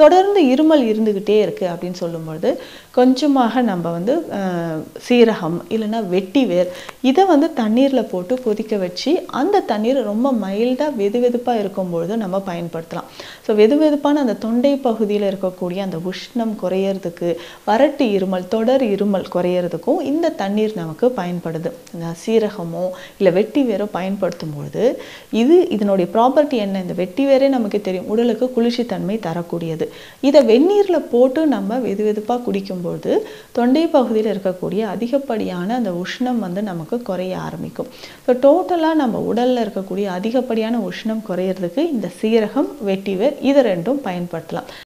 தொடர்ந்து இருமல் இருந்துகிட்டே இருக்கு அப்படின்னு சொல்லும்போது கொஞ்சமாக நம்ம வந்து சீரகம் இல்லைன்னா வெட்டிவேர் இதை வந்து தண்ணீரில் போட்டு கொதிக்க வச்சு அந்த தண்ணீர் ரொம்ப மைல்டாக வெதுவெதுப்பாக இருக்கும்பொழுது நம்ம பயன்படுத்தலாம். ஸோ வெதுவெதுப்பான அந்த தொண்டை பகுதியில் இருக்கக்கூடிய அந்த உஷ்ணம் குறையிறதுக்கு, வறட்டு இருமல் தொடர் இருமல் குறையிறதுக்கும் இந்த தண்ணீர் நமக்கு பயன்படுது. இந்த சீரகமோ இல்லை வெட்டிவேரோ பயன்படுத்தும் பொழுது இதனுடைய ப்ராப்பர்ட்டி என்ன, இந்த வெட்டிவேரே நமக்கு தெரியும் உடலுக்கு குளிர்ச்சி தன்மை தரக்கூடியது. இதை வெந்நீரில் போட்டு நம்ம வெதுவெதுப்பாக குடிக்கும்போது தொண்டை பகுதியில் இருக்கக்கூடிய அதிகப்படியான அந்த உஷ்ணம் வந்து நமக்கு குறைய ஆரம்பிக்கும். ஸோ டோட்டலாக நம்ம உடலில் இருக்கக்கூடிய அதிகப்படியான உஷ்ணம் குறையிறதுக்கு இந்த சீரகம் வெட்டிவேர் இதை ரெண்டும் பயன்படுத்தலாம்.